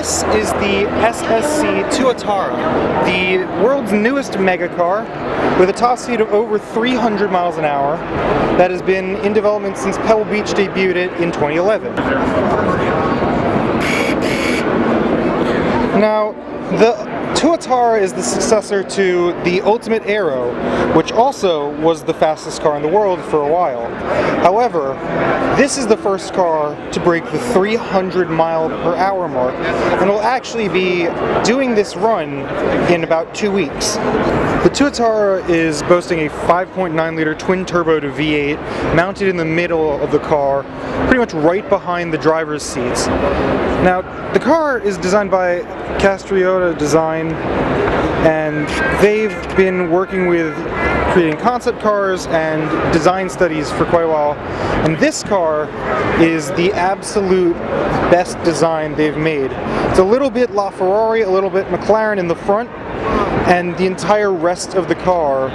This is the SSC Tuatara, the world's newest Megacar, with a top speed of over 300 miles an hour that has been in development since Pebble Beach debuted it in 2011. Now, the Tuatara is the successor to the Ultimate Aero, which also was the fastest car in the world for a while. However, this is the first car to break the 300 mile per hour mark, and will actually be doing this run in about 2 weeks. The Tuatara is boasting a 5.9 liter twin turbo to V8 mounted in the middle of the car, pretty much right behind the driver's seats. Now, the car is designed by Castriota Design, and they've been working with creating concept cars and design studies for quite a while, and this car is the absolute best design they've made. It's a little bit LaFerrari, a little bit McLaren in the front, and the entire rest of the car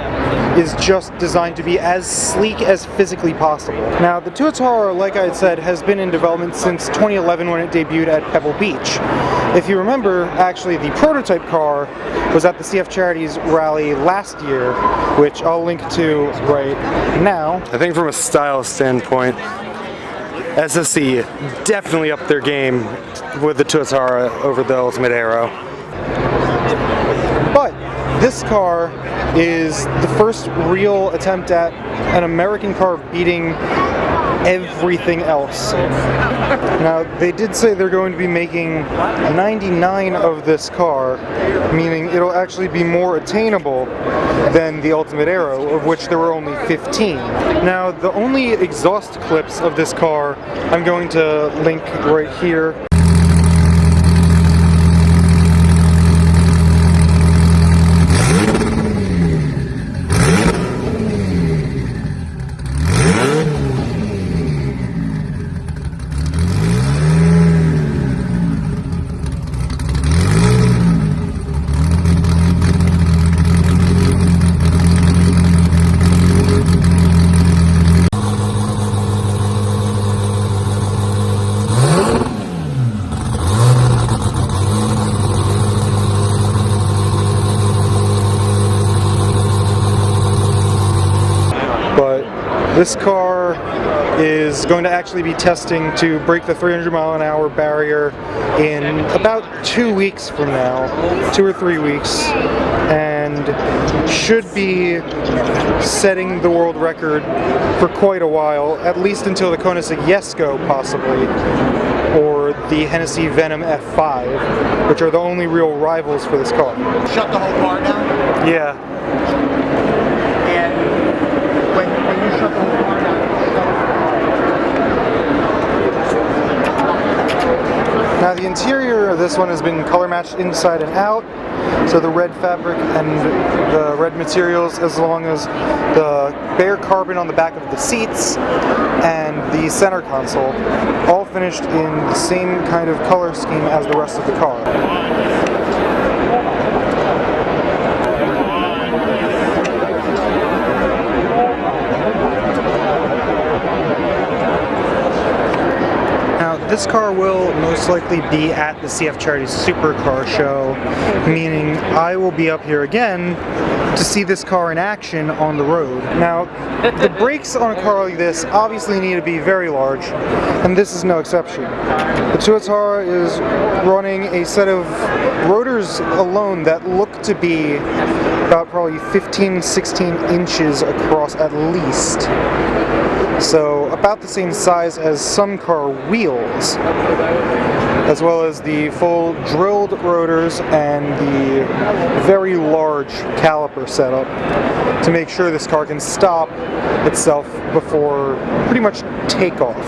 is just designed to be as sleek as physically possible. Now, the Tuatara, like I had said, has been in development since 2011 when it debuted at Pebble Beach. If you remember, actually the prototype car was at the CF Charities rally last year, which I'll link to right now. I think from a style standpoint, SSC definitely upped their game with the Tuatara over the Ultimate Aero. But this car is the first real attempt at an American car beating everything else. Now, they did say they're going to be making 99 of this car, meaning it'll actually be more attainable than the Ultimate Aero, of which there were only 15. Now, the only exhaust clips of this car I'm going to link right here. This car is going to actually be testing to break the 300 mile an hour barrier in about 2 weeks from now, 2 or 3 weeks, and should be setting the world record for quite a while, at least until the Koenigsegg Jesko possibly, or the Hennessy Venom F5, which are the only real rivals for this car. Shut the whole car down? Yeah. When you shut the whole car down. Now, the interior of this one has been color matched inside and out, so the red fabric and the red materials, as long as the bare carbon on the back of the seats and the center console, all finished in the same kind of color scheme as the rest of the car. This car will most likely be at the CF Charities Supercar show, meaning I will be up here again to see this car in action on the road. Now, the brakes on a car like this obviously need to be very large, and this is no exception. The Tuatara is running a set of rotors alone that look to be about probably 15-16 inches across at least. So about the same size as some car wheels, as well as the full drilled rotors and the very large caliper setup to make sure this car can stop itself before pretty much takeoff.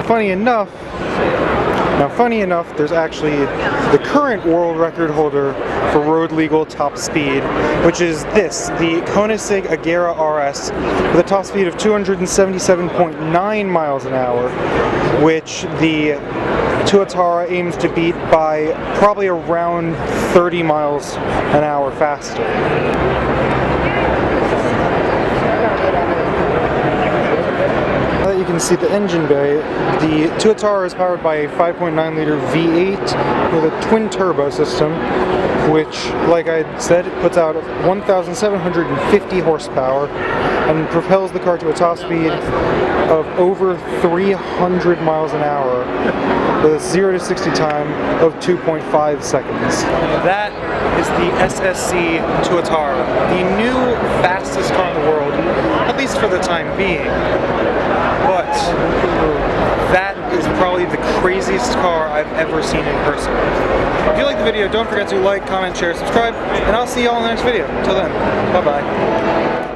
Funny enough, there's actually the current world record holder for road legal top speed, which is this, the Koenigsegg Agera RS, with a top speed of 277.9 miles an hour, which the Tuatara aims to beat by probably around 30 miles an hour faster. Now that you can can see the engine bay. The Tuatara is powered by a 5.9 liter V8 with a twin turbo system, which, like I said, puts out 1,750 horsepower and propels the car to a top speed of over 300 miles an hour with a 0 to 60 time of 2.5 seconds. That is the SSC Tuatara, the new fastest car in the world, at least for the time being. But that is probably the craziest car I've ever seen in person. If you like the video, don't forget to like, comment, share, subscribe, and I'll see you all in the next video. Until then, bye-bye.